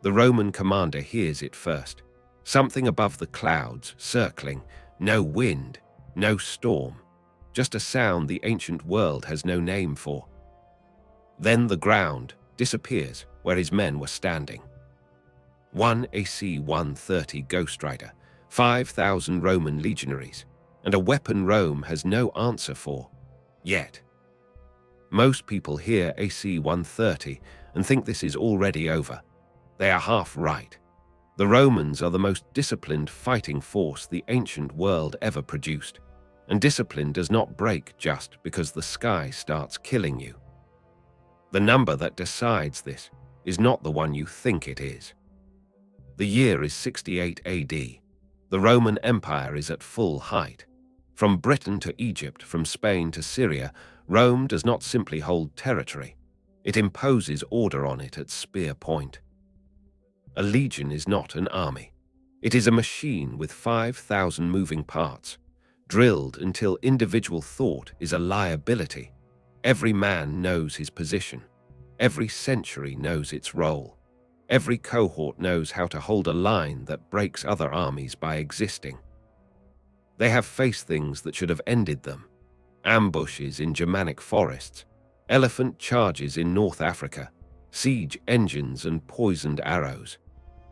The Roman commander hears it first. Something above the clouds, circling, no wind, no storm, just a sound the ancient world has no name for. Then the ground disappears where his men were standing. One AC-130 Ghostrider, 5,000 Roman Legionaries, and a weapon Rome has no answer for, yet. Most people hear AC-130 and think this is already over. They are half right. The Romans are the most disciplined fighting force the ancient world ever produced, and discipline does not break just because the sky starts killing you. The number that decides this is not the one you think it is. The year is 68 AD. The Roman Empire is at full height. From Britain to Egypt, from Spain to Syria, Rome does not simply hold territory. It imposes order on it at spear point. A legion is not an army. It is a machine with 5,000 moving parts, drilled until individual thought is a liability. Every man knows his position. Every century knows its role. Every cohort knows how to hold a line that breaks other armies by existing. They have faced things that should have ended them. Ambushes in Germanic forests, elephant charges in North Africa, siege engines and poisoned arrows.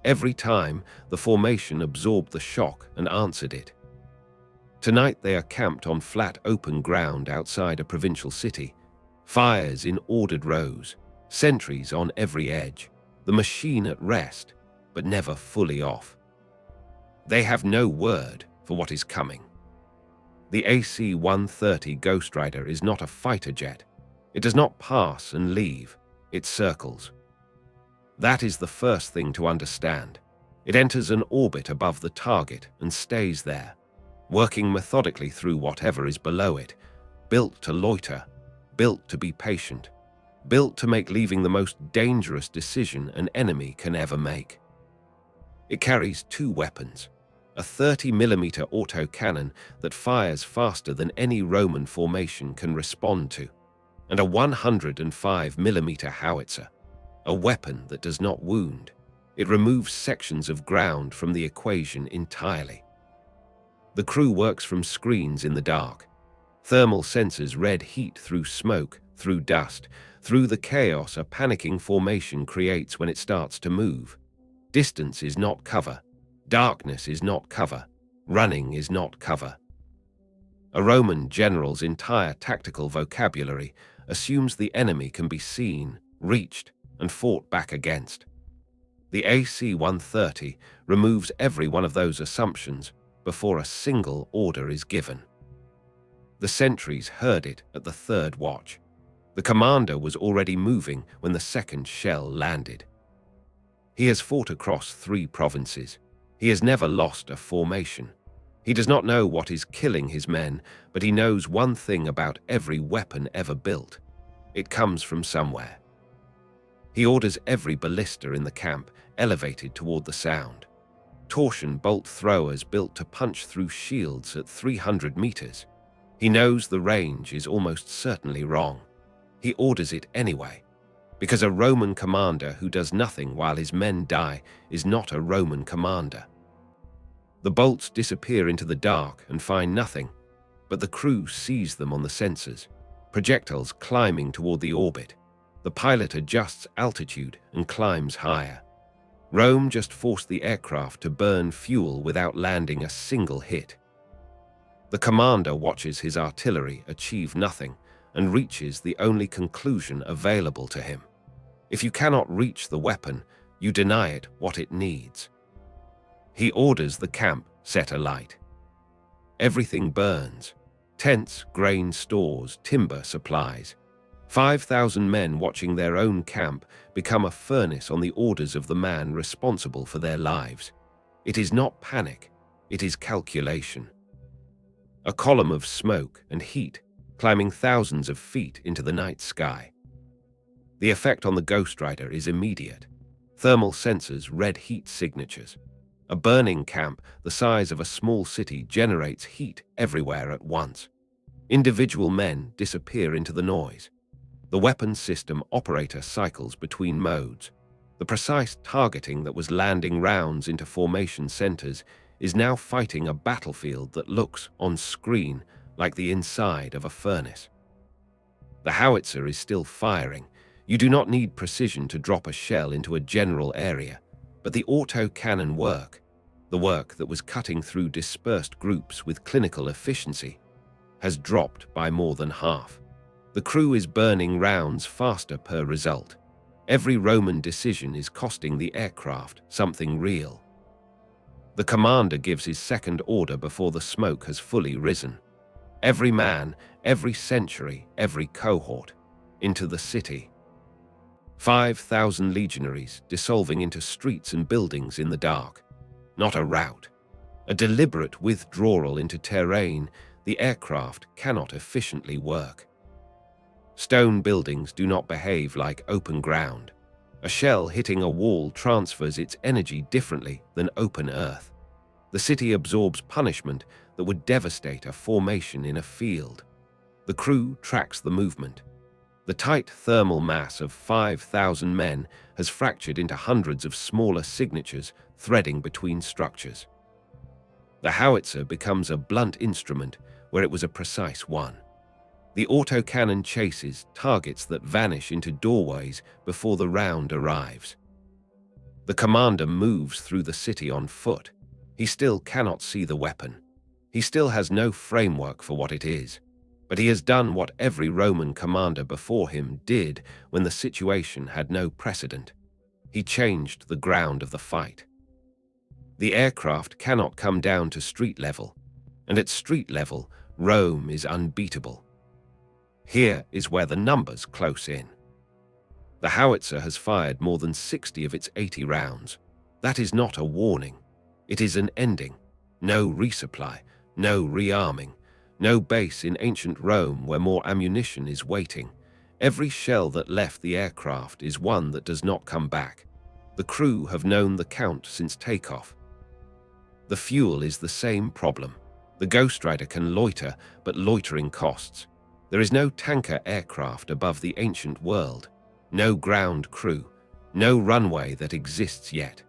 Every time, the formation absorbed the shock and answered it. Tonight they are camped on flat open ground outside a provincial city, fires in ordered rows, sentries on every edge, the machine at rest, but never fully off. They have no word for what is coming. The AC-130 Ghostrider is not a fighter jet. It does not pass and leave, it circles. That is the first thing to understand. It enters an orbit above the target and stays there, working methodically through whatever is below it, built to loiter, built to be patient, built to make leaving the most dangerous decision an enemy can ever make. It carries two weapons, a 30mm autocannon that fires faster than any Roman formation can respond to, and a 105mm howitzer, a weapon that does not wound. It removes sections of ground from the equation entirely. The crew works from screens in the dark. Thermal sensors read heat through smoke, through dust, through the chaos a panicking formation creates when it starts to move. Distance is not cover. Darkness is not cover. Running is not cover. A Roman general's entire tactical vocabulary assumes the enemy can be seen, reached, and fought back against. The AC-130 removes every one of those assumptions before a single order is given. The sentries heard it at the third watch. The commander was already moving when the second shell landed. He has fought across 3 provinces. He has never lost a formation. He does not know what is killing his men, but he knows one thing about every weapon ever built. It comes from somewhere. He orders every ballista in the camp elevated toward the sound. Torsion bolt throwers built to punch through shields at 300 meters. He knows the range is almost certainly wrong. He orders it anyway, because a Roman commander who does nothing while his men die is not a Roman commander. The bolts disappear into the dark and find nothing, but the crew sees them on the sensors, projectiles climbing toward the orbit. The pilot adjusts altitude and climbs higher. Rome just forced the aircraft to burn fuel without landing a single hit. The commander watches his artillery achieve nothing and reaches the only conclusion available to him. If you cannot reach the weapon, you deny it what it needs. He orders the camp set alight. Everything burns. Tents, grain stores, timber supplies. 5,000 men watching their own camp become a furnace on the orders of the man responsible for their lives. It is not panic, it is calculation. A column of smoke and heat climbing thousands of feet into the night sky. The effect on the Ghostrider is immediate. Thermal sensors read heat signatures. A burning camp the size of a small city generates heat everywhere at once. Individual men disappear into the noise. The weapons system operator cycles between modes. The precise targeting that was landing rounds into formation centers is now fighting a battlefield that looks, on screen, like the inside of a furnace. The howitzer is still firing. You do not need precision to drop a shell into a general area, but the auto-cannon work, the work that was cutting through dispersed groups with clinical efficiency, has dropped by more than half. The crew is burning rounds faster per result. Every Roman decision is costing the aircraft something real. The commander gives his second order before the smoke has fully risen. Every man, every century, every cohort, into the city. 5,000 legionaries dissolving into streets and buildings in the dark. Not a rout. A deliberate withdrawal into terrain the aircraft cannot efficiently work. Stone buildings do not behave like open ground. A shell hitting a wall transfers its energy differently than open earth. The city absorbs punishment that would devastate a formation in a field. The crew tracks the movement. The tight thermal mass of 5,000 men has fractured into hundreds of smaller signatures threading between structures. The howitzer becomes a blunt instrument where it was a precise one. The autocannon chases targets that vanish into doorways before the round arrives. The commander moves through the city on foot. He still cannot see the weapon. He still has no framework for what it is. But he has done what every Roman commander before him did when the situation had no precedent. He changed the ground of the fight. The aircraft cannot come down to street level, and at street level, Rome is unbeatable. Here is where the numbers close in. The howitzer has fired more than 60 of its 80 rounds. That is not a warning. It is an ending. No resupply, no rearming, no base in ancient Rome where more ammunition is waiting. Every shell that left the aircraft is one that does not come back. The crew have known the count since takeoff. The fuel is the same problem. The Ghostrider can loiter, but loitering costs. There is no tanker aircraft above the ancient world, no ground crew, no runway that exists yet.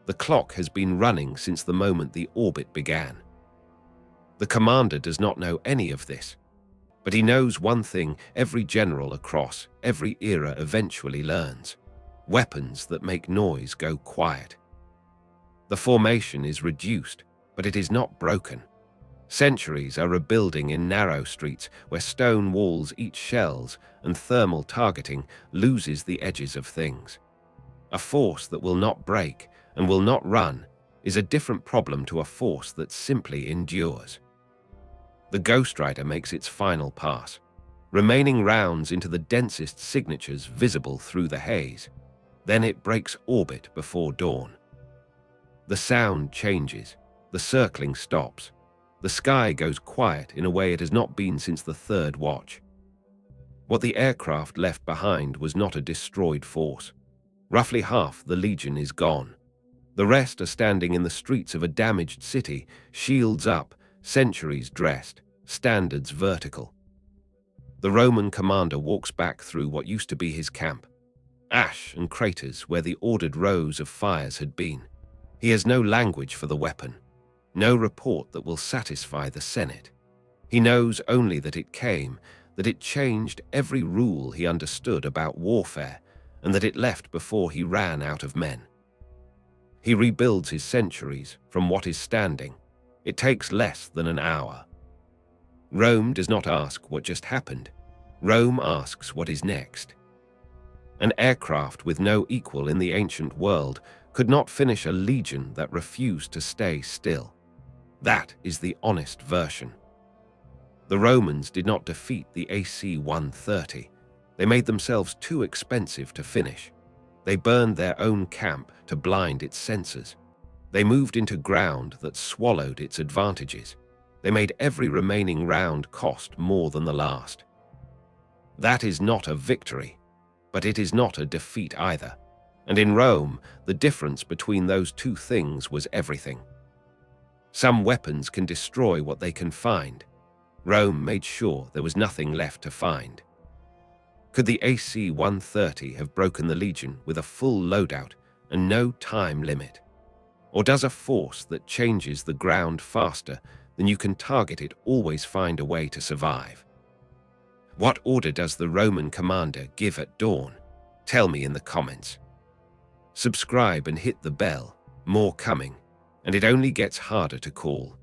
The clock has been running since the moment the orbit began. The commander does not know any of this, but he knows one thing every general across every era eventually learns: weapons that make noise go quiet. The formation is reduced, but it is not broken. Centuries are rebuilding in narrow streets where stone walls eat shells and thermal targeting loses the edges of things. A force that will not break and will not run is a different problem to a force that simply endures. The Ghostrider makes its final pass, remaining rounds into the densest signatures visible through the haze. Then it breaks orbit before dawn. The sound changes, the circling stops. The sky goes quiet in a way it has not been since the third watch. What the aircraft left behind was not a destroyed force. Roughly half the legion is gone. The rest are standing in the streets of a damaged city, shields up, centuries dressed, standards vertical. The Roman commander walks back through what used to be his camp, ash and craters where the ordered rows of fires had been. He has no language for the weapon, no report that will satisfy the Senate. He knows only that it came, that it changed every rule he understood about warfare, and that it left before he ran out of men. He rebuilds his centuries from what is standing. It takes less than an hour. Rome does not ask what just happened. Rome asks what is next. An aircraft with no equal in the ancient world could not finish a legion that refused to stay still. That is the honest version. The Romans did not defeat the AC-130. They made themselves too expensive to finish. They burned their own camp to blind its sensors. They moved into ground that swallowed its advantages. They made every remaining round cost more than the last. That is not a victory, but it is not a defeat either. And in Rome, the difference between those two things was everything. Some weapons can destroy what they can find. Rome made sure there was nothing left to find. Could the AC-130 have broken the legion with a full loadout and no time limit? Or does a force that changes the ground faster than you can target it always find a way to survive? What order does the Roman commander give at dawn? Tell me in the comments. Subscribe and hit the bell, more coming, and it only gets harder to call.